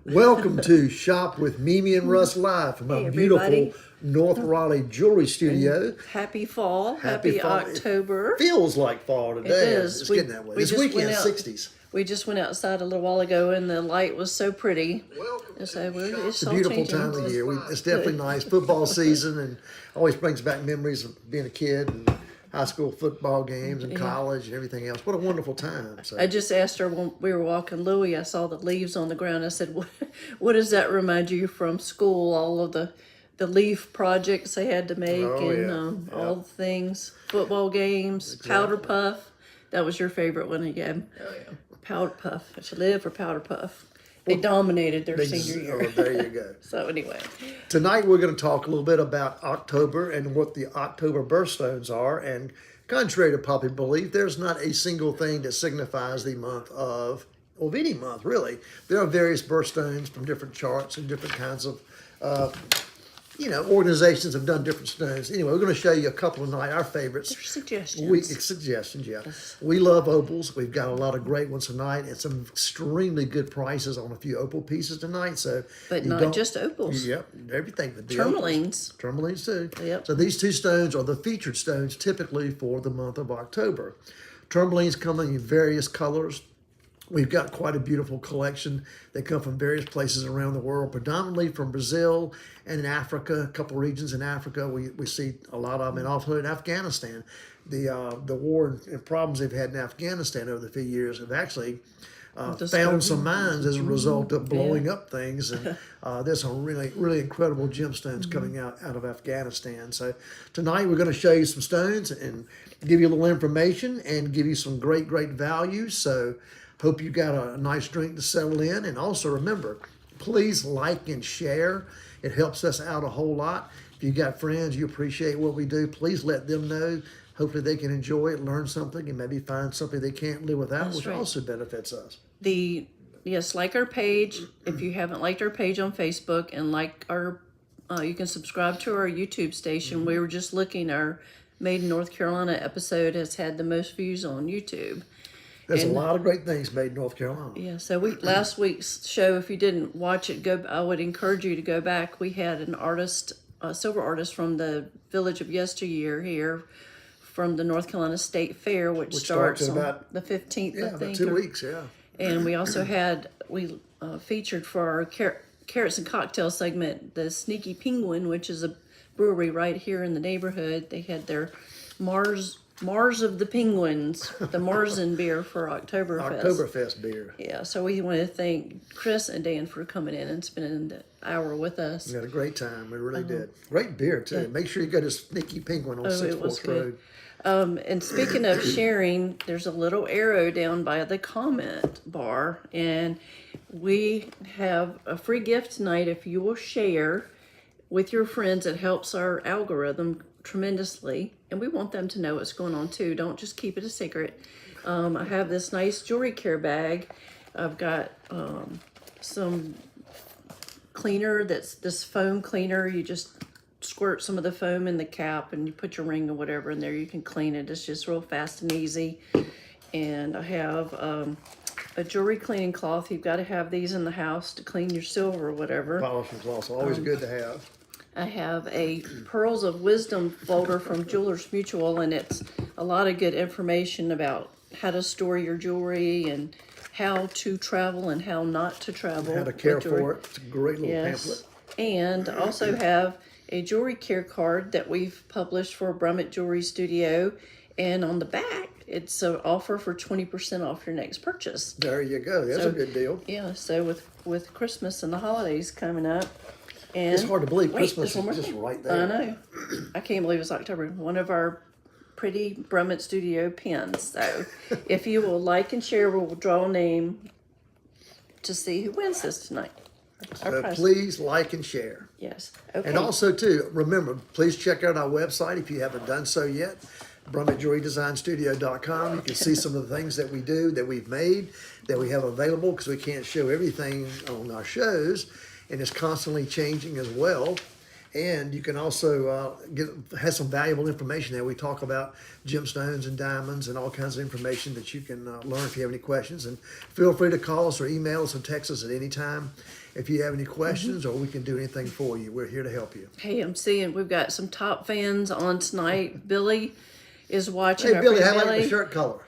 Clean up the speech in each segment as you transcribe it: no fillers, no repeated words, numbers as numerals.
Welcome to Shop with Mimi and Russ live from Hey, our everybody. beautiful North Raleigh jewelry studio. Happy fall. Happy Happy fall. October. It feels like fall today. It is. It's We- getting that way. we This just weekend, went out. 60s. We just went outside a little while ago and the light was so pretty. Welcome So It's a beautiful time of the year. It's definitely nice. Football season and always brings back memories of being a kid and high school football games and college and everything else. What a wonderful time. So I just asked her when we were walking Louie, I saw the leaves on the ground. I said, what does that remind you from school? All of the leaf projects they had to make all the things, football games, Powder Puff. That was your favorite one again. Oh, yeah. Powder Puff. I should live for Powder Puff. They dominated their senior year. Oh, there you go. So anyway, Tonight we're going to talk a little bit about October and what the October birthstones are. And contrary to popular belief, there's not a single thing that signifies the month of any month really. There are various birthstones from different charts and different kinds of organizations have done different stones. Anyway, we're going to show you a couple tonight, our favorites. suggestions. Yeah. We love opals. We've got a lot of great ones tonight and some extremely good prices on a few opal pieces tonight. So, But not just opals. Yep, everything. But the Tourmalines. opals. Tourmalines too. Yep. So these two stones are the featured stones typically for the month of October. Tourmalines come in various colors. We've got quite a beautiful collection. They come from various places around the world, predominantly from Brazil and in Africa, a couple regions in Africa. We see a lot of them, and also in Afghanistan. The war and problems they've had in Afghanistan over the few years have actually found some mines as a result of blowing up things. And there's some really, really incredible gemstones coming out of Afghanistan. So tonight we're going to show you some stones and give you a little information and give you some great, great values. So hope you got a nice drink to settle in. And also remember, please like and share. It helps us out a whole lot. If you got friends, you appreciate what we do, please let them know. Hopefully they can enjoy it, learn something, and maybe find something they can't live without, That's which right. also benefits us. Like our page. If you haven't liked our page on Facebook and like our, you can subscribe to our YouTube station. We were just looking, our Made in North Carolina episode has had the most views on YouTube. There's a lot of great things made in North Carolina. Yeah, so last week's show, if you didn't watch it, I would encourage you to go back. We had an artist, a silver artist from the Village of Yesteryear here from the North Carolina State Fair, which starts on about the 15th, I about think. 2 weeks, yeah. And we also featured for our Carrots and Cocktail segment, the Sneaky Penguin, which is a brewery right here in the neighborhood. They had their Mars of the Penguins, the Marzen beer for Oktoberfest. Oktoberfest beer. Yeah, so we want to thank Chris and Dan for coming in and spending the hour with us. We had a great time. We really did. Great beer, too. Make sure you go to Sneaky Penguin on Six it was Forks Road. And speaking of sharing, there's a little arrow down by the comment bar, and we have a free gift tonight if you will share with your friends. It helps our algorithm tremendously, and we want them to know what's going on too. Don't just keep it a secret. I have this nice jewelry care bag. I've got some cleaner, that's this foam cleaner. You just squirt some of the foam in the cap and you put your ring or whatever in there. You can clean it. It's just real fast and easy. And I have a jewelry cleaning cloth. You've got to have these in the house to clean your silver or whatever. Polishing cloths, always good to have. I have a Pearls of Wisdom folder from Jewelers Mutual, and it's a lot of good information about how to store your jewelry and how to travel and how not to travel. How to care with jewelry. for it. It's a great little pamphlet. And I also have a jewelry care card that we've published for Brummett Jewelry Studio, and on the back it's an offer for 20% off your next purchase. There you go. That's a good deal. Yeah, so with Christmas and the holidays coming up. And It's hard to believe wait, Christmas there's one is more just thing. right there. I know. I can't believe it's October. One of our pretty Brummett Studio pins. So if you will like and share, we'll draw a name to see who wins this tonight. So please like and share. Yes. Okay. And also, too, remember, please check out our website if you haven't done so yet, BrummettJewelryDesignStudio.com. You can see some of the things that we do, that we've made, that we have available, because we can't show everything on our shows, and it's constantly changing as well. And you can also have some valuable information there. We talk about gemstones and diamonds and all kinds of information that you can learn if you have any questions. And feel free to call us or email us or text us at any time if you have any questions, or we can do anything for you. We're here to help you. Hey, I'm seeing we've got some top fans on tonight. Billy is watching. Hey, Billy, how about the shirt color?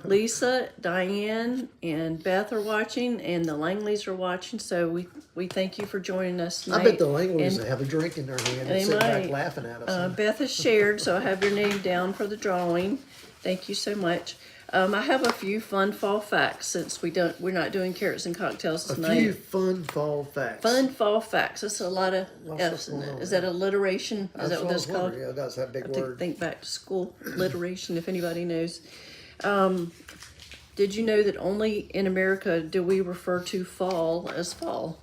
Lisa, Diane, and Beth are watching, and the Langleys are watching. So we thank you for joining us tonight. I bet the Langleys have a drink in their hand and sit back might. laughing at us. Beth has shared, so I have your name down for the drawing. Thank you so much. I have a few fun fall facts since we're not doing carrots and cocktails tonight. A few fun fall facts. Fun fall facts. That's a lot of F's in it. Is that alliteration? Is that what that's called? Yeah, that's that big I have to word. think back to school. Alliteration, if anybody knows. Did you know that only in America do we refer to fall as fall?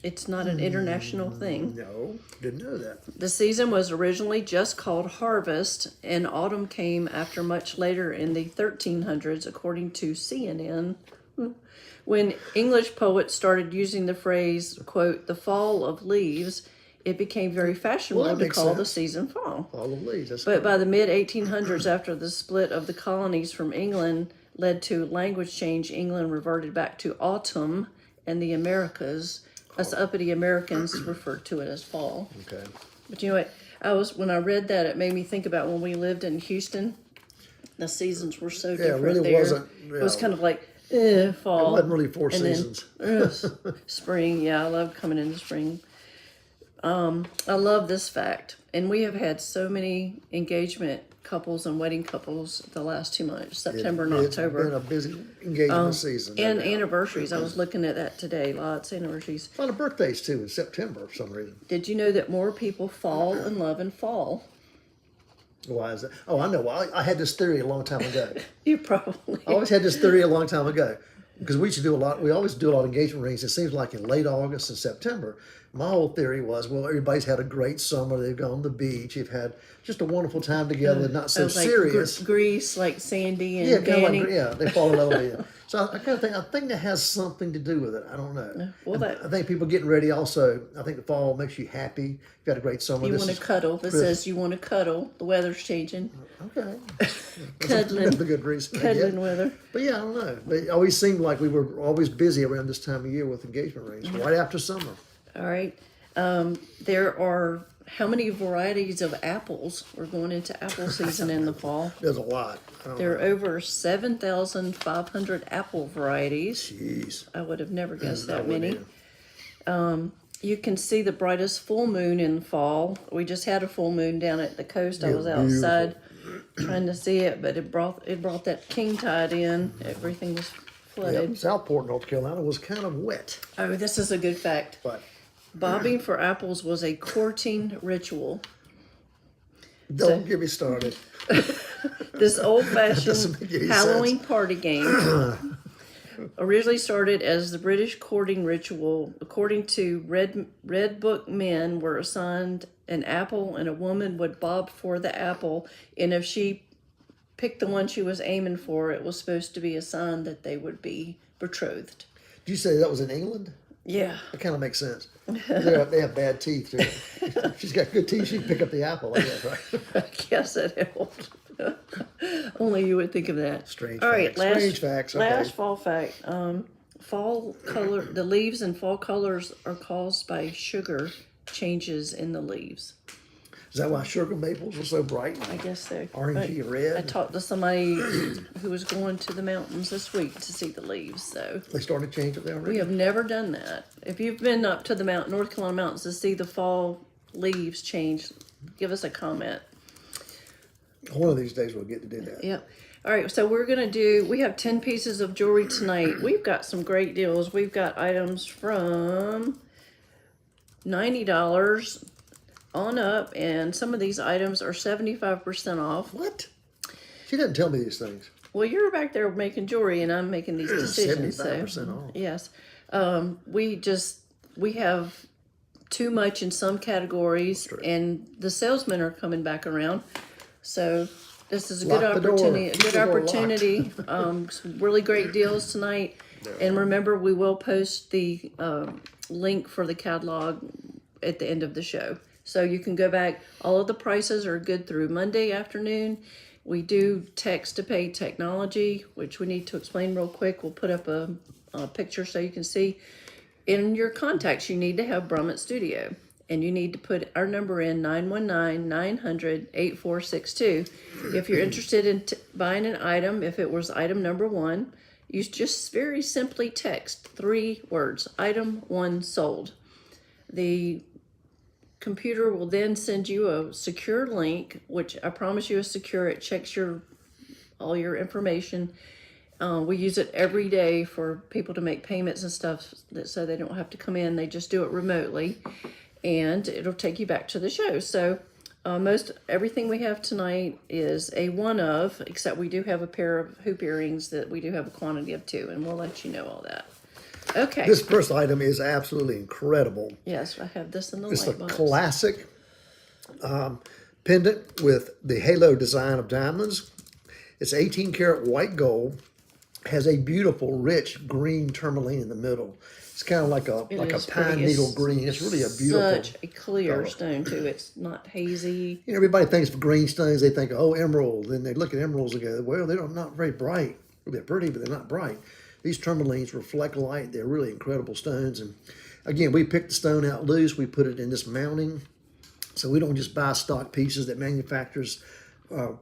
It's not an international thing. No, didn't know that. The season was originally just called harvest, and autumn came after much later in the 1300s, according to CNN, when English poets started using the phrase, quote, the fall of leaves. It became very fashionable to call the season fall. Fall of leaves. But by the mid-1800s, after the split of the colonies from England led to language change, England reverted back to autumn, and the Americas, us uppity Americans, referred to it as fall. Okay. But you know what? When I read that, it made me think about when we lived in Houston. The seasons were so different it really there. wasn't. It was kind of like fall. It wasn't really four and seasons. Then, spring. Yeah, I love coming into spring. I love this fact, and we have had so many engagement couples and wedding couples the last 2 months, September and October. It's been a busy engagement season. And anniversaries. I was looking at that today. Lots of anniversaries. A lot of birthdays too in September for some reason. Did you know that more people fall in love in fall? Why is that? Oh, I know. I had this theory a long time ago. You probably. I always had this theory a long time ago because we used to do a lot. We always do a lot of engagement rings. It seems like in late August and September. My whole theory was, well, everybody's had a great summer. They've gone to the beach. They've had just a wonderful time together. Not so like serious. Grease, like Sandy and Yeah, kind Danny. of like, they fall in love with you. So I kind of think that has something to do with it. I don't know. Well, I think people getting ready also. I think the fall makes you happy. You've had a great summer. You want to cuddle. This says you want to cuddle. The weather's changing. Okay. Cuddling. That's a good reason. Cuddling weather. But yeah, I don't know. But it always seemed like we were always busy around this time of year with engagement rings, right after summer. All right. There are how many varieties of apples? We're going into apple season in the fall. There's a lot. There are over 7,500 apple varieties. Jeez. I would have never guessed that wouldn't many. either. You can see the brightest full moon in the fall. We just had a full moon down at the coast. I was Yeah, outside trying to see it, but it brought that king tide in. Everything was flooded. Yep. Southport, North Carolina was kind of wet. Oh, this is a good fact. But Bobbing for apples was a courting ritual. don't get me started. This old-fashioned doesn't make any Halloween party game originally started as the British courting ritual. According to Red Book, men were assigned an apple, and a woman would bob for the apple, and if she picked the one she was aiming for, it was supposed to be a sign that they would be betrothed. Did you say that was in England? Yeah. That kind of makes sense. They have bad teeth, too. She's got good teeth. She'd pick up the apple, I guess, right? I guess it helped. Only you would think of that. Strange All right, facts. Strange facts. Okay. Last fall fact. Fall color. The leaves and fall colors are caused by sugar changes in the leaves. Is that why sugar maples are so bright? I guess so. Orangey But red? I talked to somebody who was going to the mountains this week to see the leaves. So They started changing there already? we have never done that. If you've been up to the North Carolina mountains to see the fall leaves change, give us a comment. One of these days we'll get to do that. Yep. All right, so we have 10 pieces of jewelry tonight. We've got some great deals. We've got items from $90 on up, and some of these items are 75% off. What? She doesn't tell me these things. Well, you're back there making jewelry, and I'm making these decisions. 75% off. Yes. We have too much in some categories, and the salesmen are coming back around. So this is a good Lock the door. opportunity. Keep the door locked. Some really great deals tonight. And remember, we will post the link for the catalog at the end of the show. So you can go back. All of the prices are good through Monday afternoon. We do text to pay technology, which we need to explain real quick. We'll put up a picture so you can see. In your contacts, you need to have Brummett Studio. And you need to put our number in 919-900-8462. If you're interested in buying an item, if it was item number 1, you just very simply text 3 words, item 1 sold. The computer will then send you a secure link, which I promise you is secure. It checks all your information. We use it every day for people to make payments and stuff, so they don't have to come in. They just do it remotely. And it'll take you back to the show. So everything we have tonight is a one of, except we do have a pair of hoop earrings that we do have a quantity of 2, and we'll let you know all that. Okay. This first item is absolutely incredible. Yes, I have this in the It's light a box. classic pendant with the halo design of diamonds. It's 18 karat white gold. Has a beautiful, rich green tourmaline in the middle. It's kind of like a is pine pretty. needle It's green. It's really a beautiful. Such a clear color. stone too. It's not hazy. You know, everybody thinks of green stones. They think, oh, emerald. Then they look at emeralds and go, well, they're not very bright. They're pretty, but they're not bright. These tourmalines reflect light. They're really incredible stones. And again, we picked the stone out loose. We put it in this mounting. So we don't just buy stock pieces that manufacturers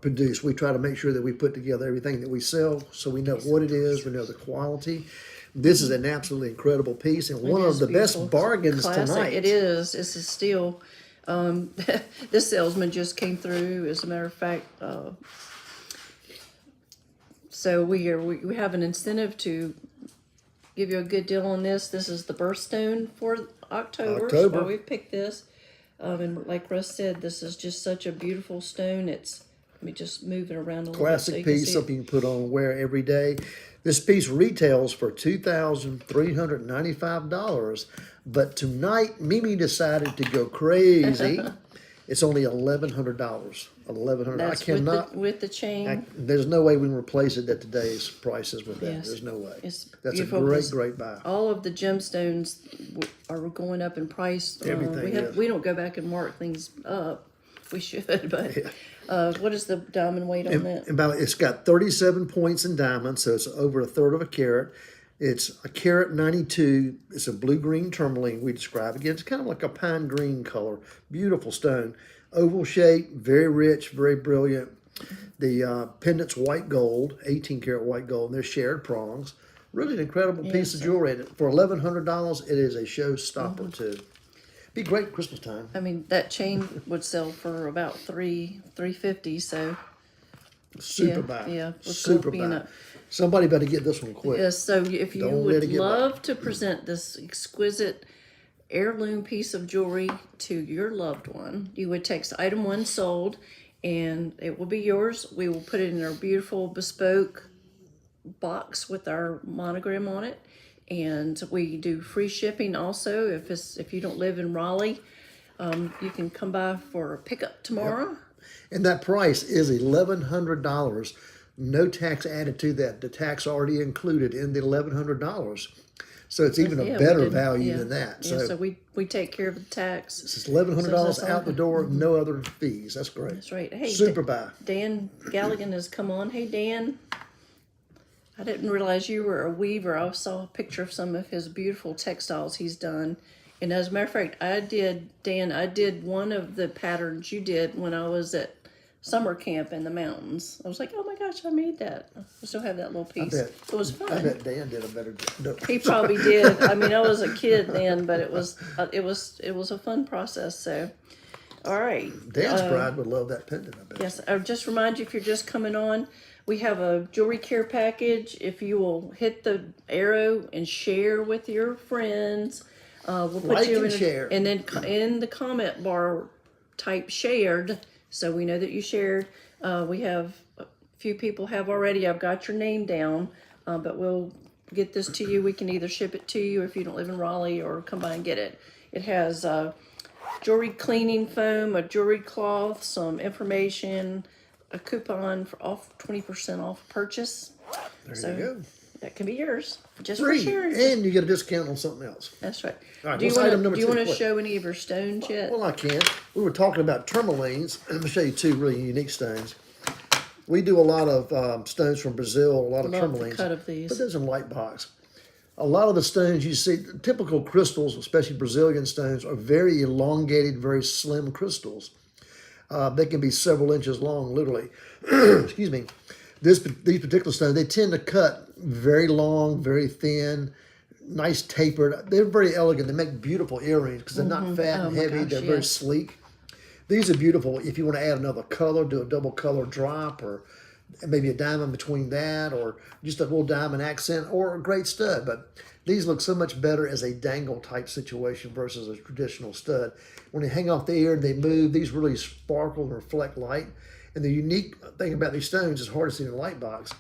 produce. We try to make sure that we put together everything that we sell, so we know what it is, we know the quality. This is an absolutely incredible piece, and one of the Beautiful. best bargains Classic. tonight. It is. It's a steal. This salesman just came through, as a matter of fact. So we have an incentive to give you a good deal on this. This is the birthstone for October. So we picked this. And like Russ said, this is just such a beautiful stone. Let me just move it around a little Classic bit. piece, something you can put on and wear every day. This piece retails for $2,395, but tonight Mimi decided to go crazy. It's only $1,100. $1,100. That's I cannot. with the chain. There's no way we can replace it at today's prices with that. Yes. There's no way. It's That's beautiful. a great, This- great buy. All of the gemstones are going up in price. Everything is. We don't go back and mark things up. We should, but what is the diamond weight on that? It's got 37 points in diamonds, so it's over 1/3 of a carat. It's a carat 92. It's a blue-green tourmaline, we describe. Again, it's kind of like a pine green color. Beautiful stone. Oval shape, very rich, very brilliant. The pendant's white gold, 18 karat white gold, and they're shared prongs. Really an incredible piece of jewelry. For $1,100, it is a showstopper too. Be great Christmas time. I mean, that chain would sell for about $350. So Super buy. yeah, Super being buy. Somebody better get this one quick. yes. So if you Don't let would it get love to present this exquisite heirloom piece of jewelry to your loved one, you would text item 1 sold, and it will be yours. We will put it in our beautiful bespoke box with our monogram on it, and we do free shipping also. If you don't live in Raleigh, you can come by for a pickup tomorrow. And that price is $1,100. No tax added to that. The tax already included in the $1,100. So it's even Yeah, a we better did- value yeah. than that. Yeah, So so we take care of the tax. this is $1,100 So that's out the all- door, no other fees. That's great. That's right. Hey, Super buy. Dan Galligan has come on. Hey, Dan. I didn't realize you were a weaver. I saw a picture of some of his beautiful textiles he's done. And as a matter of fact, I did one of the patterns you did when I was at summer camp in the mountains. I was like, oh my gosh, I made that. I still have that little piece. bet. It was I fun. bet Dan did a better job. No. He probably did. I mean, I was a kid then, but it was a fun process. So, all right. Dan's bride would love that pendant, I bet. Yes, I'll just remind you, if you're just coming on, we have a jewelry care package. If you will hit the arrow and share with your friends, we'll put Like you and in, share. and then in the comment bar, type shared, so we know that you shared. We have a few people have already. I've got your name down, but we'll get this to you. We can either ship it to you if you don't live in Raleigh, or come by and get it. It has jewelry cleaning foam, a jewelry cloth, some information, a coupon for off 20% off purchase. There So, you go. That can be yours, just for Free, sharing. and you get a discount on something else. That's right. All right, Do you what's want item to? number Do you two? want to What? show any of your stones yet? Well, I can. We were talking about tourmalines. Let me show you two really unique stones. We do a lot of stones from Brazil, a lot of Love the tourmalines. cut of these. Put those in a light box. A lot of the stones you see, typical crystals, especially Brazilian stones, are very elongated, very slim crystals. They can be several inches long, literally. Excuse me. These particular stones, they tend to cut very long, very thin, nice tapered. They're very elegant. They make beautiful earrings because they're not fat and heavy. They're very sleek. These are beautiful if you want to add another color, do a double color drop, or maybe a diamond between that, or just a little diamond accent, or a great stud. But these look so much better as a dangle type situation versus a traditional stud. When they hang off the ear and they move, these really sparkle and reflect light. And the unique thing about these stones is hard to see in a light box,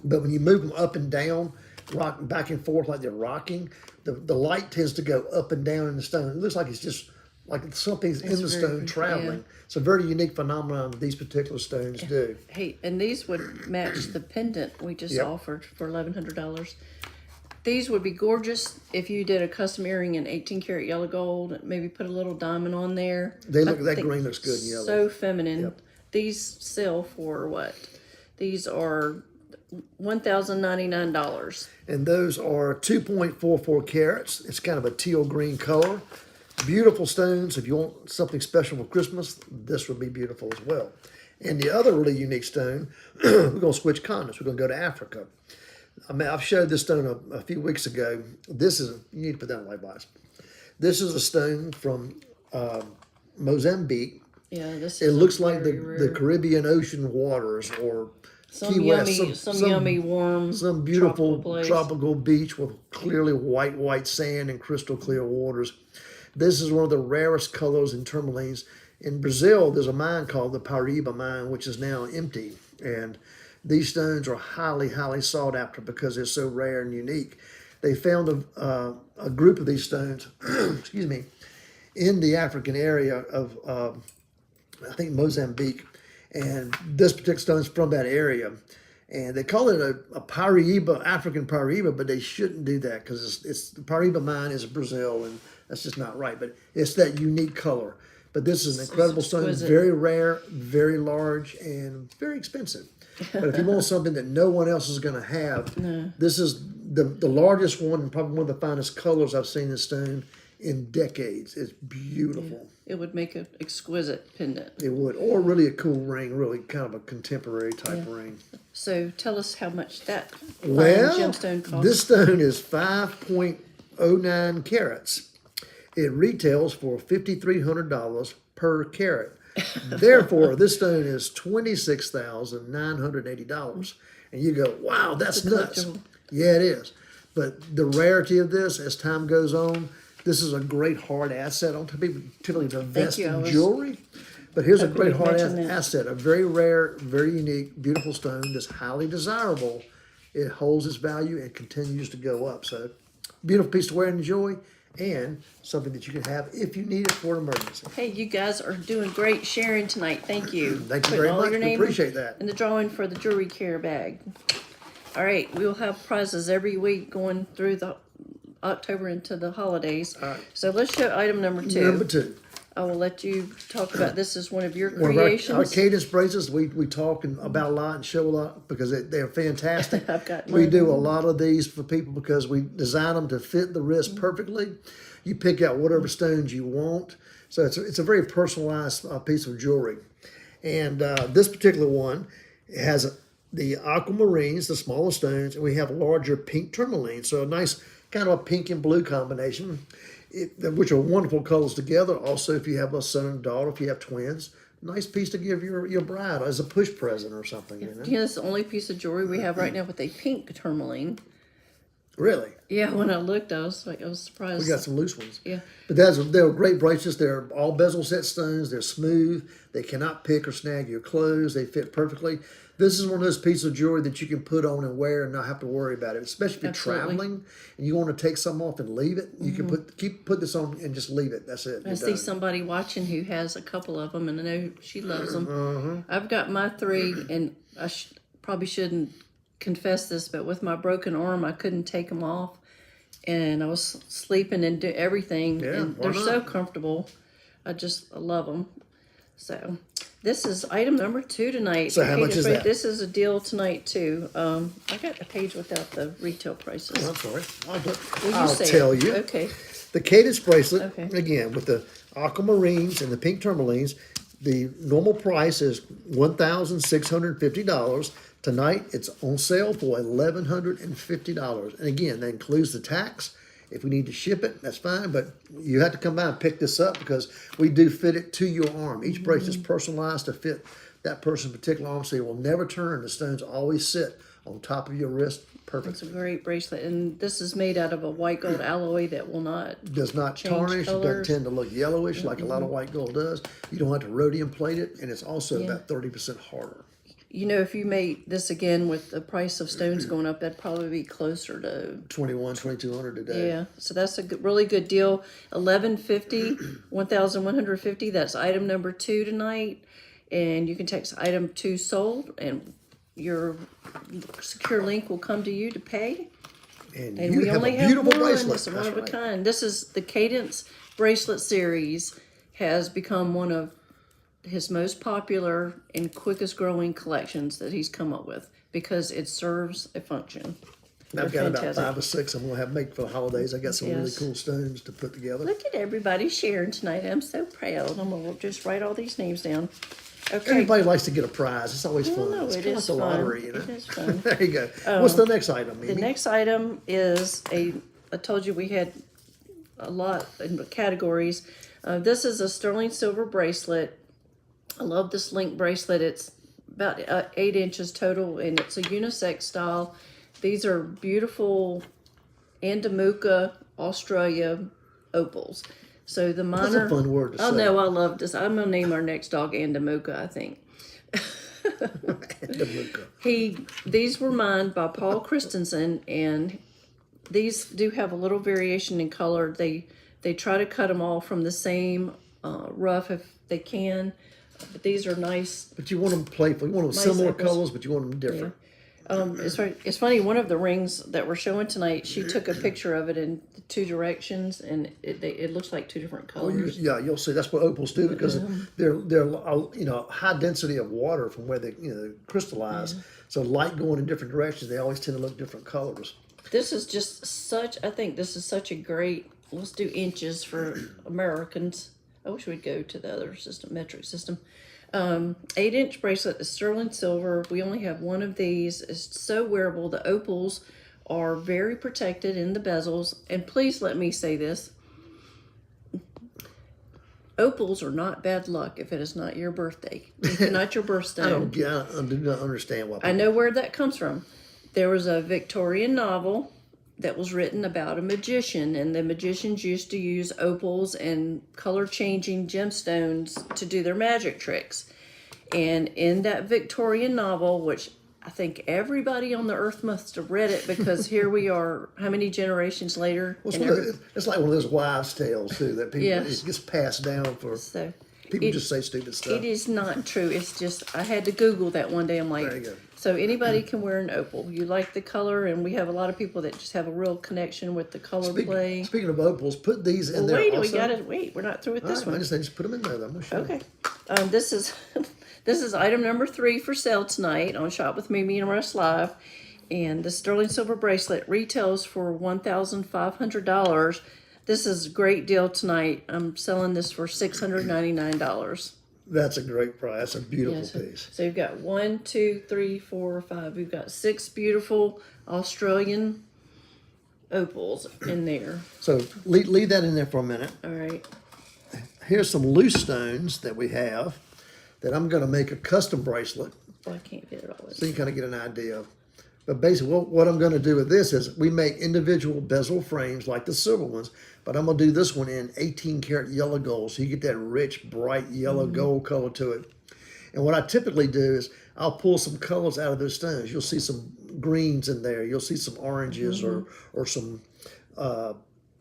but when you move them up and down, rock back and forth like they're rocking, the light tends to go up and down in the stone. It looks like it's just like something's in the stone traveling. Yeah. It's a very unique phenomenon that these particular stones do. Hey, and these would match the pendant we just offered for $1,100. These would be gorgeous if you did a custom earring in 18 karat yellow gold. Maybe put a little diamond on there. They look. That green looks good in yellow. So feminine. Yep. These sell for what? These are $1,099. And those are 2.44 carats. It's kind of a teal green color. Beautiful stones. If you want something special for Christmas, this would be beautiful as well. And the other really unique stone, we're going to switch continents. We're going to go to Africa. I mean, I've showed this stone a few weeks ago. This is, you need to put that in the light box. This is a stone from Mozambique. Yeah, this is it looks like the Caribbean Ocean waters, or Key West, some yummy warm, some beautiful tropical beach with clearly white sand and crystal clear waters. This is one of the rarest colors in tourmalines. In Brazil, there's a mine called the Paraíba mine, which is now empty. And these stones are highly, highly sought after because they're so rare and unique. They found a group of these stones, excuse me, in the African area of, I think, Mozambique. And this particular stone is from that area. And they call it a Paraíba, African Paraíba, but they shouldn't do that because it's the Paraíba mine is Brazil, and that's just not right. But it's that unique color. But this is an incredible stone, very rare, very large, and very expensive. But if you want something that no one else is going to have, this is the largest one and probably one of the finest colors I've seen in stone in decades. It's beautiful. Yeah. It would make an exquisite pendant. It would, or really a cool ring, really kind of a contemporary type ring. So tell us how much that gemstone costs. This stone is 5.09 carats. It retails for $5,300 per carat. Therefore, this stone is $26,980. And you go, wow, that's nuts. Yeah, it is. But the rarity of this, as time goes on, this is a great hard asset. I don't typically invest in jewelry, but here's a great hard asset. A very rare, very unique, beautiful stone that's highly desirable. It holds its value and continues to go up. So, beautiful piece to wear and enjoy, and something that you can have if you need it for an emergency. Hey, you guys are doing great sharing tonight. Thank you. Thank you very much. We appreciate that. And the drawing for the jewelry care bag. All right, we'll have prizes every week going through the October into the holidays. All right. So let's show item number 2. Number 2. I will let you talk about this as one of your creations. Our cadence bracelets, we talk about a lot and show a lot because they're fantastic. I've got we do a lot of these for people because we design them to fit the wrist perfectly. You pick out whatever stones you want. So it's a very personalized piece of jewelry. And this particular one has the aquamarines, the smaller stones, and we have larger pink tourmalines. So a nice kind of a pink and blue combination, which are wonderful colors together. Also, if you have a son and daughter, if you have twins, nice piece to give your bride as a push present or something. You know? Yeah, that's the only piece of jewelry we have right now with a pink tourmaline. Really? Yeah, when I looked, I was surprised. We got some loose ones. Yeah. But they're great bracelets. They're all bezel set stones. They're smooth. They cannot pick or snag your clothes. They fit perfectly. This is one of those pieces of jewelry that you can put on and wear and not have to worry about it. Especially if you're traveling and you want to take some off and leave it. You can put this on and just leave it. That's it. I see somebody watching who has a couple of them, and I know she loves them. I've got my 3, and I probably shouldn't confess this, but with my broken arm, I couldn't take them off, and I was sleeping and do everything, Yeah, and why they're so not? comfortable. I love them. So this is item number 2 tonight. So how much is that? This is a deal tonight too. I got the page without the retail prices. I'm sorry. Will you I'll say tell it? you. Okay. The cadence bracelet, Okay. again, with the aquamarines and the pink tourmalines, the normal price is $1,650. Tonight, it's on sale for $1,150. And again, that includes the tax. If we need to ship it, that's fine, but you have to come by and pick this up because we do fit it to your arm. Each bracelet is personalized to fit that person's particular arm, so it will never turn. The stones always sit on top of your wrist perfect. It's a great bracelet, and this is made out of a white gold alloy that will not. Does not Change tarnish. It doesn't colors. tend to look yellowish like a lot of white gold does. You don't have to rhodium plate it, and it's also Yeah. about 30% harder. You know, if you made this again with the price of stones going up, that'd probably be closer to 2,200 today. yeah. So that's a really good deal. 1150, 1,150. That's item number 2 tonight, and you can text item 2 sold, and your secure link will come to you to pay. And And you we have only a have beautiful one. bracelet. It's a one That's of a right. kind. This is the Cadence bracelet series has become one of his most popular and quickest growing collections that he's come up with because it serves a function. And I've They're got about fantastic. 5 or 6 I'm going to have make for the holidays. I got some really Yes. cool stones to put together. Look at everybody sharing tonight. I'm so proud. I'm gonna just write all these names down. Okay. Everybody likes to get a prize. It's always fun. no, It's it kind of is like the fun. lottery, you know. It is fun. There you go. What's the next item, The Mimi? next item is I told you we had a lot in the categories. This is a sterling silver bracelet. I love this link bracelet. It's about 8 inches total, and it's a unisex style. These are beautiful Andamuka, Australia opals. So the That's minor. a fun word to Oh say. no, I love this. I'm gonna name our next dog Andamuka, I think. These were mined by Paul Christensen, and these do have a little variation in color. They try to cut them all from the same rough if they can, but these are nice. But you want them playful. You want them Nice similar apples. colors, but you want them different. It's funny. One of the rings that we're showing tonight, she took a picture of it in 2 directions, and it looks like 2 different Oh, colors. yeah, you'll see. That's what opals do because they're high density of water from where they crystallize. So light going in different directions, they always tend to look different colors. This is just such. I think this is such a great. Let's do inches for Americans. I wish we'd go to the other system, metric system. 8-inch bracelet is sterling silver. We only have one of these. It's so wearable. The opals are very protected in the bezels. And please let me say this. Opals are not bad luck if it is not your birthday. If it's not your birthstone. I do not understand why. I know where that comes from. There was a Victorian novel that was written about a magician, and the magicians used to use opals and color-changing gemstones to do their magic tricks. And in that Victorian novel, which I think everybody on the earth must have read it because here we are, how many generations later? Well, and it's like one of those wives' tales too that people Yes. it gets passed down for. so People it- just say stupid stuff. it is not true. It's just, I had to Google that one day. I'm like, There you go. so anybody can wear an opal. You like the color, and we have a lot of people that just have a real connection with the color play. Speaking of opals, put these in Well, there wait, also. we gotta wait. We're not through with All this right, one. I just put them in there. I'm gonna show you. Okay. This is this is item number 3 for sale tonight on Shop with Mimi and Russ Live, and the sterling silver bracelet retails for $1,500. This is a great deal tonight. I'm selling this for $699. That's a great price. That's a beautiful Yes. piece. So you've got 1, 2, 3, 4, 5. We've got 6 beautiful Australian opals in there. So leave that in there for a minute. All right. Here's some loose stones that we have that I'm going to make a custom bracelet Well, I can't get it all in. so you kind of get an idea of. But basically, what I'm going to do with this is we make individual bezel frames like the silver ones, but I'm going to do this one in 18 karat yellow gold, so you get that rich, bright yellow gold color to it. And what I typically do is I'll pull some colors out of those stones. You'll see some greens in there. You'll see some oranges or some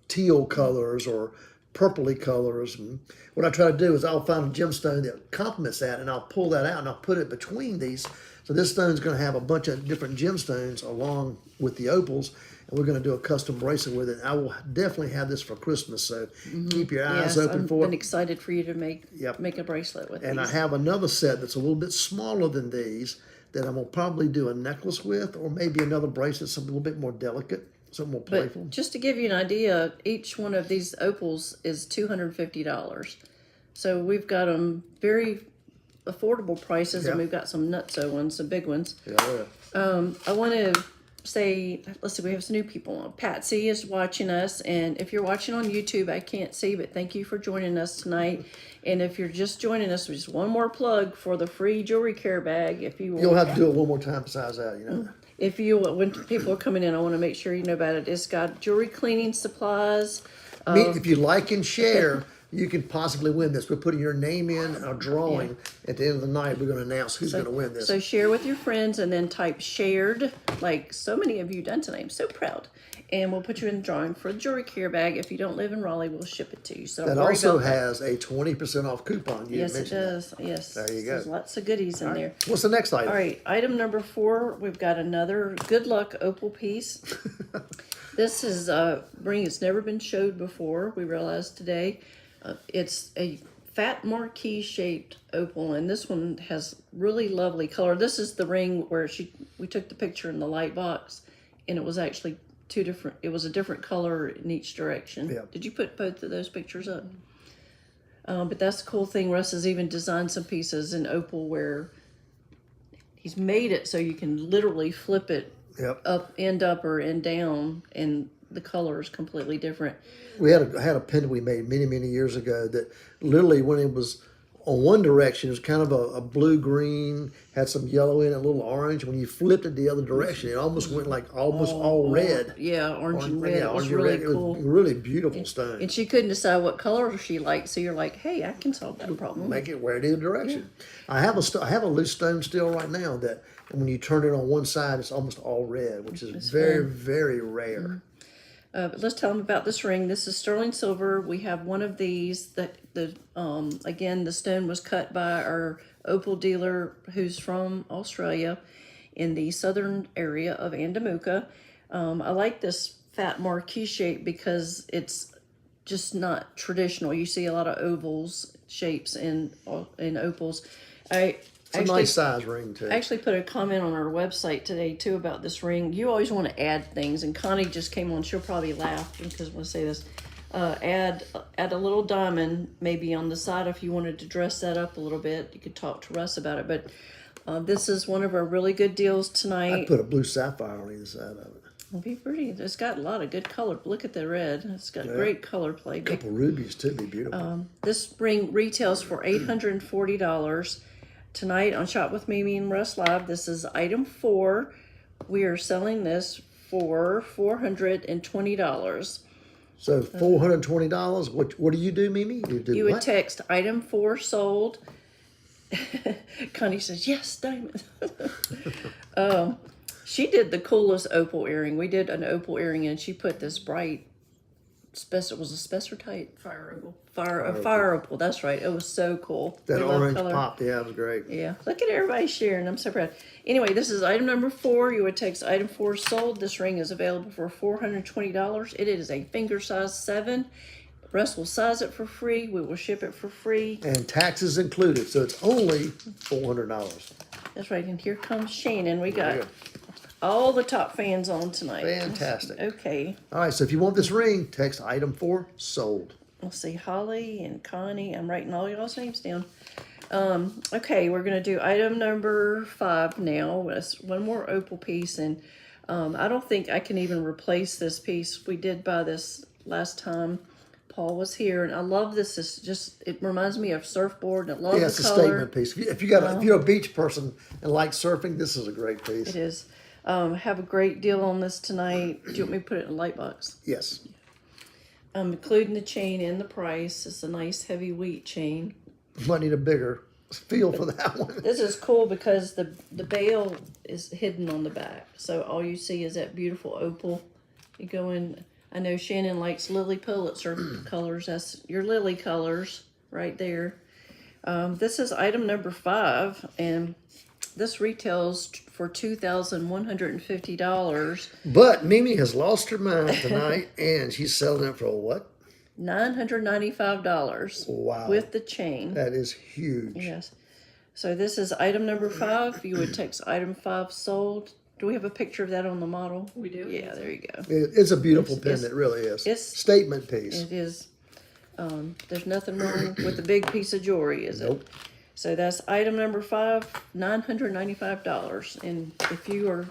teal colors or purpley colors. And what I try to do is I'll find a gemstone that complements that, and I'll pull that out and I'll put it between these. So this stone's going to have a bunch of different gemstones along with the opals, and we're going to do a custom bracelet with it. I will definitely have this for Christmas, so keep your eyes open I've for been it. excited for you to make a bracelet with And these. I have another set that's a little bit smaller than these that I'm going to probably do a necklace with, or maybe another bracelet, something a little bit more delicate, something more playful. But just to give you an idea, each one of these opals is $250. So we've got them very affordable prices, and we've got some nutso ones, some big ones. I want to say, let's see, we have some new people on. Patsy is watching us, and if you're watching on YouTube, I can't see, but thank you for joining us tonight. And if you're just joining us, just one more plug for the free jewelry care bag. If you You'll have to do it one more time besides that, If you, when people are coming in, I want to make sure you know about it. It's got jewelry cleaning supplies. If you like and share, you can possibly win this. We're putting your name in a drawing. At the end of the night, we're going to announce who's going to win this. So share with your friends and then type shared, like so many of you done tonight. I'm so proud. And we'll put you in the drawing for a jewelry care bag. If you don't live in Raleigh, we'll ship it to you. So that also has a 20% off coupon. You yes, it mentioned does. that. Yes. There you go. There's lots of goodies in there. What's the next item? All right, item number 4, we've got another good luck opal piece. This is a ring that's never been showed before, we realized today. It's a fat marquee shaped opal, and this one has really lovely color. This is the ring where we took the picture in the light box, and it was actually it was a different color in each direction. Yeah. Did you put both of those pictures up? But that's the cool thing. Russ has even designed some pieces in opal where he's made it so you can literally flip it up, end up or end down, and the color is completely different. We had a pendant we made many years ago that literally when it was on one direction, it was kind of a blue-green, had some yellow in it, a little orange. When you flipped it the other direction, it almost went like all red. Yeah, orange and red. Yeah, it was orange and really red. cool. It was really beautiful stone. And she couldn't decide what color she liked, so you're like, hey, I can solve that problem. Make it wear it either direction. I have a loose stone still right now that when you turn it on one side, it's almost all red, which is very rare. But let's tell them about this ring. This is sterling silver. We have one of these that again, the stone was cut by our opal dealer who's from Australia in the southern area of Andamuka. I like this fat marquee shape because it's just not traditional. You see a lot of ovals shapes in opals. It's a nice size ring too. I actually put a comment on our website today too about this ring. You always want to add things, and Connie just came on. She'll probably laugh because when I say this. Add a little diamond maybe on the side if you wanted to dress that up a little bit. You could talk to Russ about it. But this is one of our really good deals tonight. I put a blue sapphire on either side of it. It'll be pretty. It's got a lot of good color. Look at the red. It's got great color play. A couple rubies too, be beautiful. This ring retails for $840. Tonight on Shop with Mimi and Russ Live, this is item 4. We are selling this for $420. So $420. What do you do, Mimi? You would text item 4 sold. Connie says, yes, diamond. She did the coolest opal earring. We did an opal earring, and she put this bright, it was a spessartite? Fire opal. Fire opal, that's right. It was so cool. That We love orange color. popped. Yeah, it was great. Yeah, look at everybody sharing. I'm so proud. Anyway, this is item number 4. You would text item 4 sold. This ring is available for $420. It is a finger size 7. Russ will size it for free. We will ship it for free. And taxes included, so it's only $400. That's right. And here comes Shannon. We got all the top fans on tonight. Fantastic. Okay. All right, so if you want this ring, text item 4 sold. Let's see, Holly and Connie. I'm writing all y'all's names down. Okay, we're going to do item number 5 now. It's one more opal piece, and I don't think I can even replace this piece. We did buy this last time Paul was here, and I love this. It's just, it reminds me of surfboard, and I love it's the a color. statement piece. If you're a beach person and like surfing, this is a great piece. It is. Have a great deal on this tonight. Do you want me to put it in a light box? Yes. Including the chain and the price. It's a nice heavy wheat chain. Might need a bigger feel for that one. This is cool because the bail is hidden on the back. So all you see is that beautiful opal. You go in, I know Shannon likes Lily Pulitzer colors. That's your Lily colors right there. This is item number 5, and this retails for $2,150. But Mimi has lost her mind tonight, and she's selling it for what? $995. Wow. With the chain. That is huge. Yes. So this is item number 5. You would text item 5 sold. Do we have a picture of that on the model? We do. Yeah, there you go. It's a beautiful pen. It really is. It's statement piece. It is. There's nothing wrong with a big piece of jewelry, is Nope. it? So that's item number 5, $995. And if you are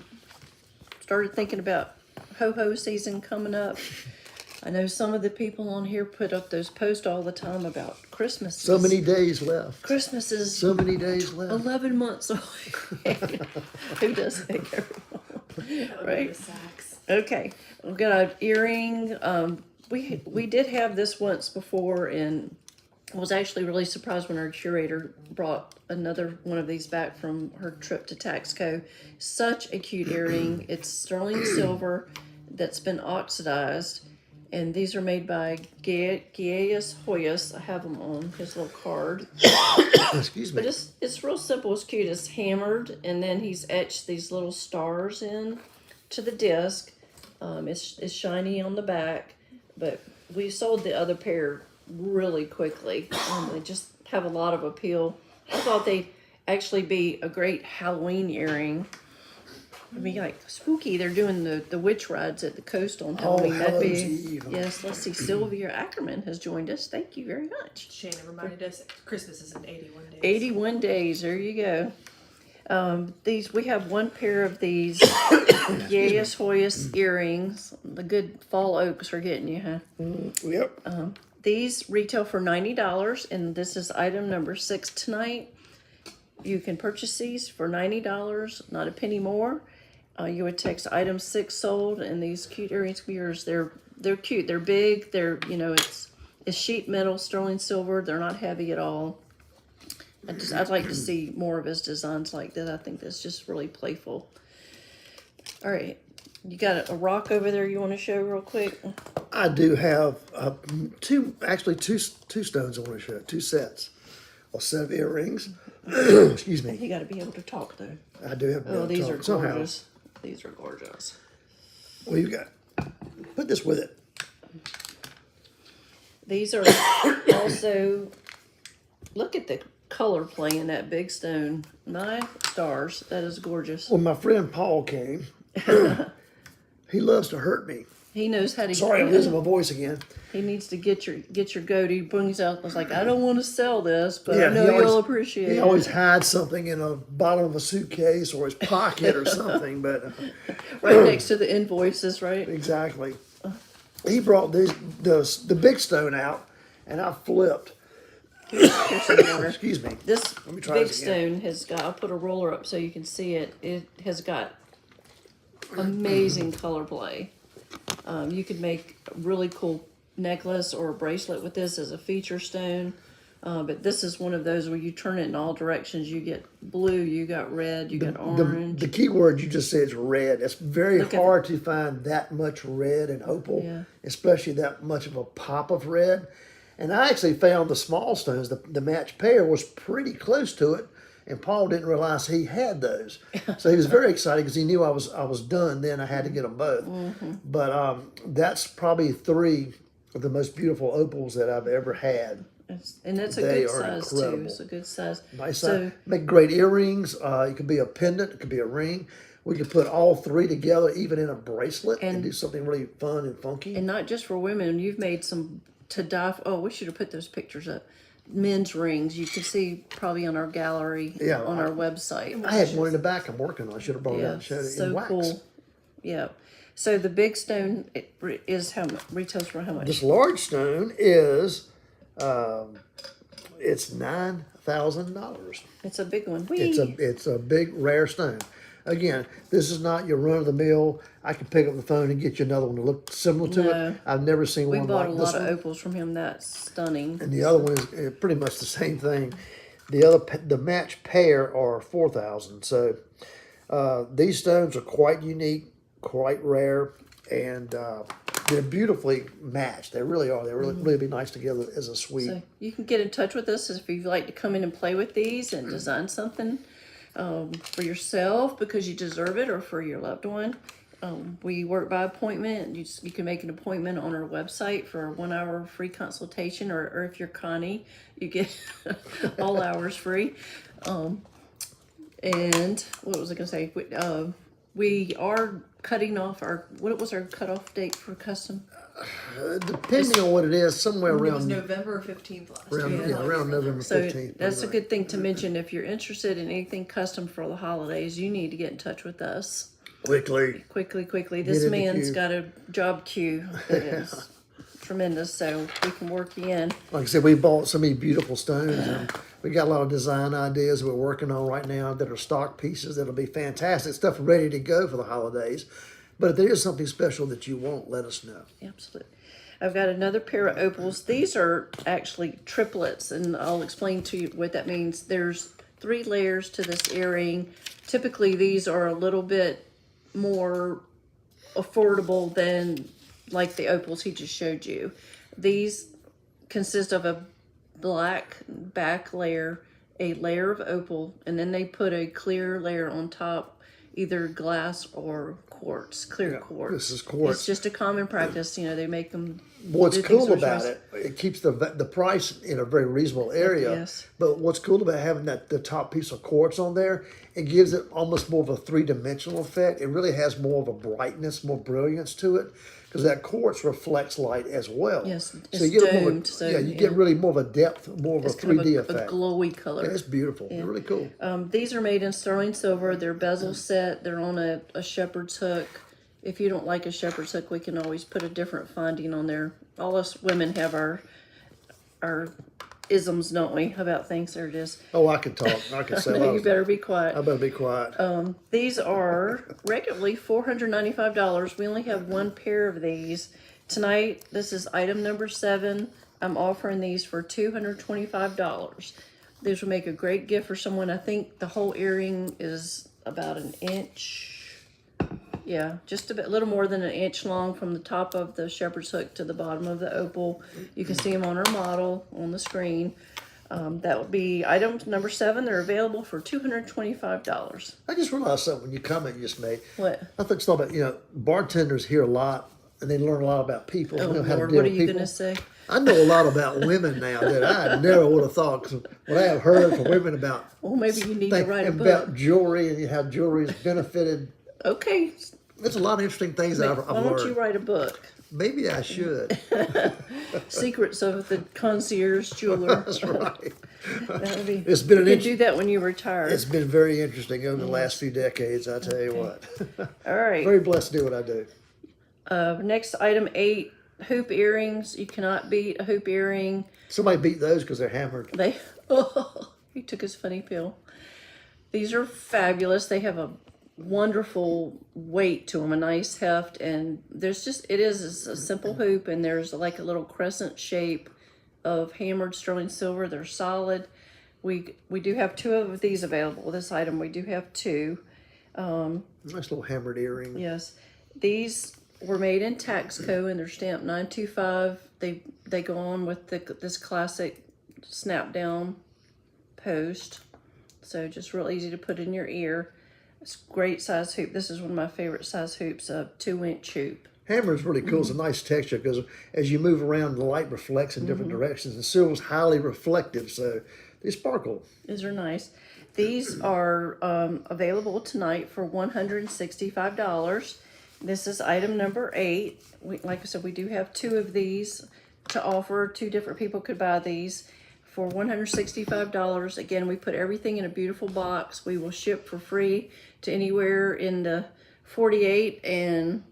started thinking about ho-ho season coming up, I know some of the people on here put up those posts all the time about Christmas. So many days left. Christmas is So many days left. 11 months away. Who does that, Carol? Right? Okay, we've got an earring. We did have this once before, and I was actually really surprised when our curator brought another one of these back from her trip to Taxco. Such a cute earring. It's sterling silver that's been oxidized, and these are made by Gaius Hoyas. I have them on his little card. Excuse me. But it's real simple. It's cute. It's hammered, and then he's etched these little stars in to the disc. It's shiny on the back, but we sold the other pair really quickly. They just have a lot of appeal. I thought they'd actually be a great Halloween earring. I mean, like spooky. They're doing the witch rides at the coast on Halloween. That'd be Eve. yes. Let's see. Sylvia Ackerman has joined us. Thank you very much. Shannon reminded us Christmas is in 81 days. 81 days. There you go. We have one pair of these Gaius Hoyas earrings. The good fall oaks are getting you, huh? Yep. These retail for $90, and this is item number 6 tonight. You can purchase these for $90, not a penny more. You would text item 6 sold, and these cute earrings of yours, they're cute. They're big. It's sheet metal, sterling silver. They're not heavy at all. I'd like to see more of his designs like that. I think that's just really playful. All right, you got a rock over there you want to show real quick? I do have two stones I want to show. 2 sets. A set of earrings. Excuse me. You got to be able to talk though. I do have. Oh, these are somehow. gorgeous. These are gorgeous. Well, you got. Put this with it. These are also. Look at the color play in that big stone. My stars, that is gorgeous. When my friend Paul came, he loves to hurt me. He knows how to. Sorry, I'm losing my voice again. He needs to get your goat. He brings out. I was like, I don't want to sell this, but Yeah, I know you'll appreciate it. He always hides something in the bottom of a suitcase or his pocket or something. But right next to the invoices, right? exactly, he brought the big stone out, and I flipped. Here's some water. Excuse me. This me try big this again. stone has got. I'll put a roller up so you can see it. It has got amazing color play. You could make a really cool necklace or a bracelet with this as a feature stone. But this is one of those where you turn it in all directions. You get blue, you got red, you got orange. The key word you just said is red. It's very Look at hard to find that much red and opal, Yeah. especially that much of a pop of red. And I actually found the small stones, the match pair was pretty close to it, and Paul didn't realize he had those. So he was very excited because he knew I was done then. I had to get them both. But that's probably 3 of the most beautiful opals that I've ever had. And that's a They good are size incredible. too. It's a good size. Nice So size. Make great earrings. It could be a pendant. It could be a ring. We could put all 3 together, even in a bracelet, and do something really fun and funky. and not just for women. You've made some to die. Oh, we should have put those pictures up. Men's rings. You can see probably on our gallery, Yeah, on our website. I had one in the back I'm working on. I should have brought it out and showed it so in wax. cool. Yeah. So the big stone is how much? Retails for how much? This large stone is, it's $9,000. It's a big one. It's a big rare stone. Again, this is not your run of the mill. I can pick up the phone and get you another one to look similar to No. it. I've never seen We one bought like a this lot of one. opals from him. That's stunning. And the other one is pretty much the same thing. The match pair are 4,000. So these stones are quite unique, quite rare, and they're beautifully matched. They really are. They really be nice together as a suite. So you can get in touch with us if you'd like to come in and play with these and design something for yourself because you deserve it or for your loved one. We work by appointment. You can make an appointment on our website for a 1 hour free consultation, or if you're Connie, you get all hours free. And what was I going to say? We are cutting off what was our cutoff date for custom? Depending on what it is, somewhere It was around November 15th last around, year. yeah, around November So 15th. that's a good thing to mention. If you're interested in anything custom for the holidays, you need to get in touch with us. Quickly. Quickly. This in the man's queue. got a job queue that is tremendous, so we can work you in. Like I said, we bought so many beautiful stones, and we got a lot of design ideas we're working on right now that are stock pieces that'll be fantastic stuff ready to go for the holidays. But if there is something special that you want, let us know. Absolutely. I've got another pair of opals. These are actually triplets, and I'll explain to you what that means. There's 3 layers to this earring. Typically, these are a little bit more affordable than like the opals he just showed you. These consist of a black back layer, a layer of opal, and then they put a clear layer on top, either glass or quartz, clear quartz. This is quartz. It's just a common practice. You know, they make them. What's do things cool which about ways. it keeps the price in a very reasonable area. Yes. But what's cool about having the top piece of quartz on there, it gives it almost more of a 3-dimensional effect. It really has more of a brightness, more brilliance to it, because that quartz reflects light as well. Yes, so it's you get more of domed, a, so, yeah, you yeah. get really more of a depth, more of a It's 3D kind of a effect. glowy color. Yeah, it's beautiful. They're really cool. These are made in sterling silver. They're bezel set. They're on a shepherd's hook. If you don't like a shepherd's hook, we can always put a different finding on there. All us women have our isms, don't we, about things. They're just, Oh, I can talk. I can say a lot you of better be quiet. I better be quiet. These are regularly $495. We only have 1 pair of these. Tonight, this is item number 7. I'm offering these for $225. These will make a great gift for someone. I think the whole earring is about an inch. Yeah, just a little more than an inch long from the top of the shepherd's hook to the bottom of the opal. You can see them on our model on the screen. That would be item number 7. They're available for $225. I just realized something when you comment you just made. What? I think it's about, bartenders hear a lot and they learn a lot about people. Oh, know how Lord, to deal what are with you people. going to say? I know a lot about women now that I never would have thought. Cause what I have heard from women about, Well, maybe you need to write a book. about jewelry and how jewelry has benefited. Okay, There's a lot of interesting things I've why don't you learned. write a book? Maybe I should. Secrets of the Concierge Jeweler. That's right. That would be. It's been an you could do that when you retire. It's been very interesting over the last few decades, I tell you what. All right. Very blessed to do what I do. Next item 8, hoop earrings. You cannot beat a hoop earring. Somebody beat those because they're hammered. They. He took his funny pill. These are fabulous. They have a wonderful weight to them, a nice heft, and it is a simple hoop, and there's like a little crescent shape of hammered sterling silver. They're solid. We do have 2 of these available. This item we do have 2. Nice little hammered earring. Yes, these were made in Taxco, and they're stamped 925. They go on with this classic snap down post, so just real easy to put in your ear. It's great size hoop. This is one of my favorite size hoops, a 2-inch hoop. Hammer is really cool. It's a nice texture because as you move around, the light reflects in different directions. And silver's highly reflective, so they sparkle. These are nice. These are available tonight for $165. This is item number 8. Like I said, we do have 2 of these to offer. 2 different people could buy these for $165. Again, we put everything in a beautiful box. We will ship for free to anywhere in the 48, and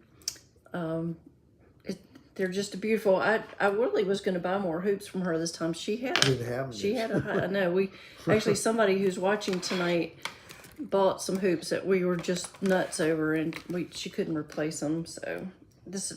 they're just beautiful. I really was going to buy more hoops from her this time. She had I know, actually somebody who's watching tonight bought some hoops that we were just nuts over, and she couldn't replace them. So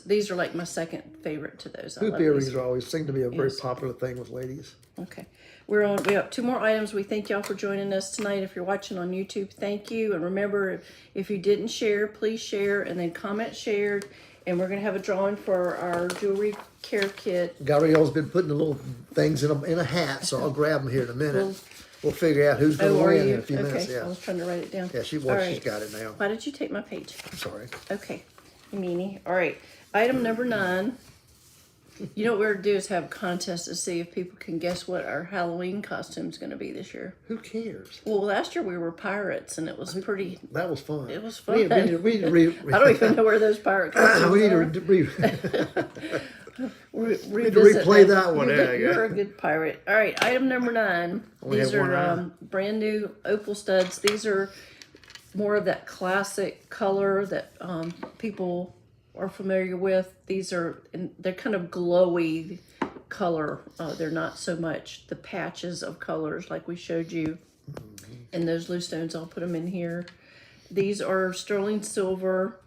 these are like my second favorite to those. Hoop earrings are always seem to be a very popular thing with ladies. Okay. We have 2 more items. We thank y'all for joining us tonight. If you're watching on YouTube, thank you. And remember, if you didn't share, please share and then comment shared. And we're gonna have a drawing for our jewelry care kit. Gabrielle's been putting the little things in a hat, so I'll grab them here in a minute. We'll figure out who's going Oh, to are win you? in a few minutes. Okay, Yeah, I was trying to write it down. yeah. She's All right. got it now. Why did you take my page? I'm sorry. Okay, you meanie. All right, item number 9. You know what we're gonna do is have a contest to see if people can guess what our Halloween costume's gonna be this year. Who cares? Well, last year we were pirates, and it was pretty. That was fun. It was We fun. need to I don't even know where those pirate costumes we need are. to Revisit replay that one. You're, Yeah, yeah. you're a good pirate. All right, item number 9. Only These have one are eye. brand new opal studs. These are more of that classic color that people are familiar with. These are, and they're kind of glowy color. They're not so much the patches of colors like we showed you. And those loose stones, I'll put them in here. These are sterling silver.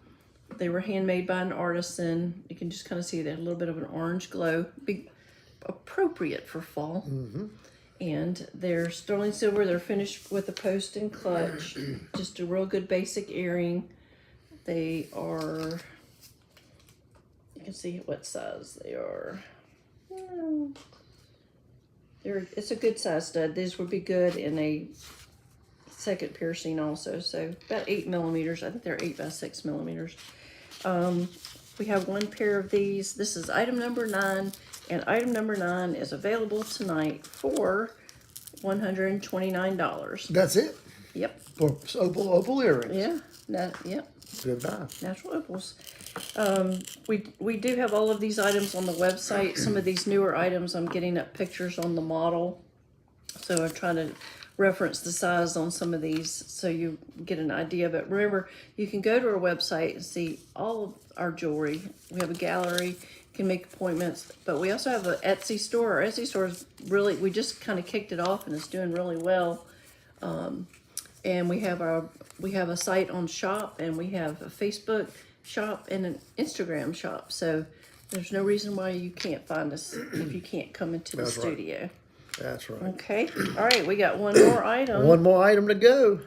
They were handmade by an artisan. You can just kind of see they had a little bit of an orange glow. Be appropriate for fall. And they're sterling silver. They're finished with a post and clutch. Just a real good basic earring. They are, you can see what size they are. It's a good size stud. These would be good in a second piercing also. So about 8 millimeters. I think they're 8 by 6 millimeters. We have one pair of these. This is item number 9, and item number 9 is available tonight for $129. That's it Yep. for opal earrings. Yeah. Yep. Goodbye. Natural opals. We do have all of these items on the website. Some of these newer items, I'm getting up pictures on the model. So I'm trying to reference the size on some of these so you get an idea. But remember, you can go to our website and see all of our jewelry. We have a gallery, you can make appointments, but we also have an Etsy store. Our Etsy store is really, we just kind of kicked it off and it's doing really well. And we have a site on shop, and we have a Facebook shop and an Instagram shop. So there's no reason why you can't find us if you can't come into the That's right. studio. That's right. Okay. All right. We got one more item. One more item to go.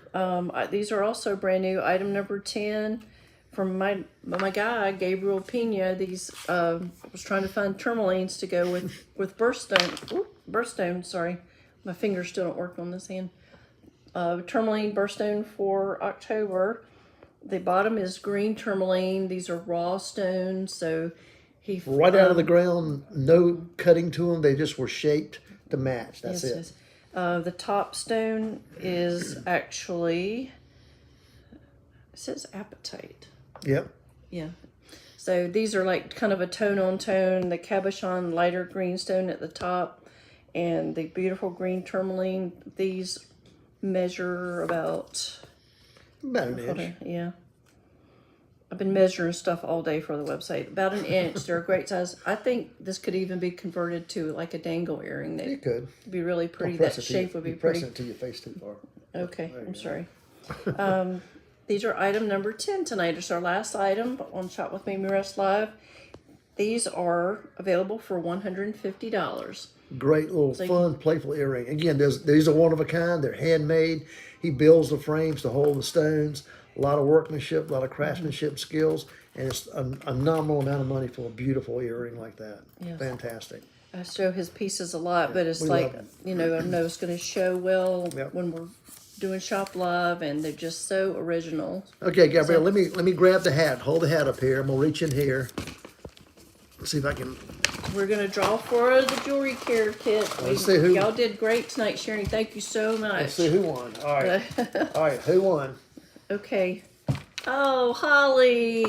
These are also brand new. Item number 10 from my guy, Gabriel Pena. These, I was trying to find tourmalines to go with birthstone. Sorry. My fingers still don't work on this hand. Tourmaline birthstone for October. The bottom is green tourmaline. These are raw stones. So he Right out of the ground, no cutting to them. They just were shaped to match. That's it. Yes. The top stone is actually, it says apatite. Yep. Yeah. So these are like kind of a tone on tone. The cabochon lighter green stone at the top, and the beautiful green tourmaline. These measure about An inch. okay, yeah. I've been measuring stuff all day for the website. About an inch. They're a great size. I think this could even be converted to like a dangle earring. You could. That'd be really pretty. Press That it to shape you- would be you press pretty. it to your face too far. Okay, I'm sorry. These are item number 10 tonight. It's our last item on Shop With Me Russ Live. These are available for $150. Great little fun, playful earring. Again, these are one of a kind. They're handmade. He builds the frames to hold the stones. A lot of workmanship, a lot of craftsmanship skills, and it's a nominal amount of money for a beautiful earring like that. Yes. Fantastic. I show his pieces a lot, but it's we like, love them. you know, I know it's going to show well Yep. when we're doing Shop Live, and they're just so original. Okay, Gabrielle, let me grab the hat. Hold the hat up here. I'm gonna reach in here. Let's see if I can. We're going to draw for the jewelry care kit. Let's see who- Y'all did great tonight, Sharon. Thank you so much. Let's see who won. All right. All right. Who won? Okay. Oh, Holly.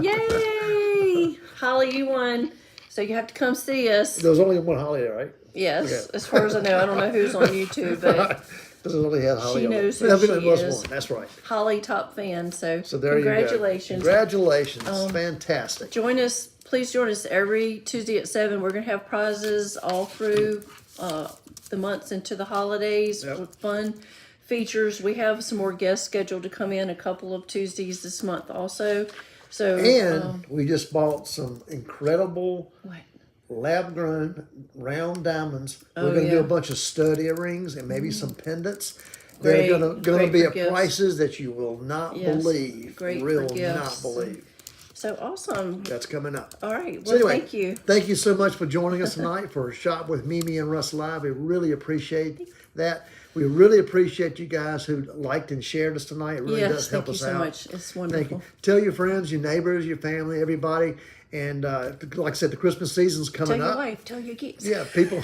Yay. Holly, you won. So you have to come see us. There was only one Holly there, right? Yes, Okay. as far as I know. I don't know who's on YouTube, but Doesn't only have Holly. She on it. knows who Yeah, she it was is. one. That's right. Holly, top fan. So, So there you go. congratulations. Congratulations. Fantastic. Join us. Please join us every Tuesday at 7. We're going to have prizes all through the months into the holidays Yep. with fun features. We have some more guests scheduled to come in a couple of Tuesdays this month also. So, And we just bought some incredible what? lab-grown round diamonds. Oh, We're going to do yeah. a bunch of stud earrings and maybe some pendants. Great, They're going to great be for at gifts. prices that you will not Yes, believe. great for Will gifts. not believe. So awesome. That's coming up. All right. Well, So anyway, thank you. Thank you so much for joining us tonight for Shop with Mimi and Russ Live. We really appreciate that. We really appreciate you guys who liked and shared us tonight. It really does Yes, help thank you us so out. much. It's Thank wonderful. you. Tell your friends, your neighbors, your family, everybody. And like I said, the Christmas season's Tell coming your up. wife. Tell your kids. Yeah, people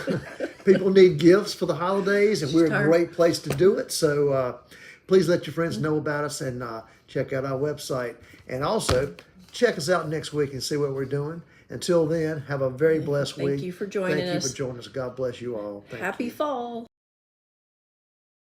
need gifts for the holidays, and we're a Sure. great place to do it. So please let your friends know about us and check out our website. And also check us out next week and see what we're doing. Until then, have a very blessed week. Thank you for joining Thank us. you for joining us. God bless you all. Thank you. Happy fall.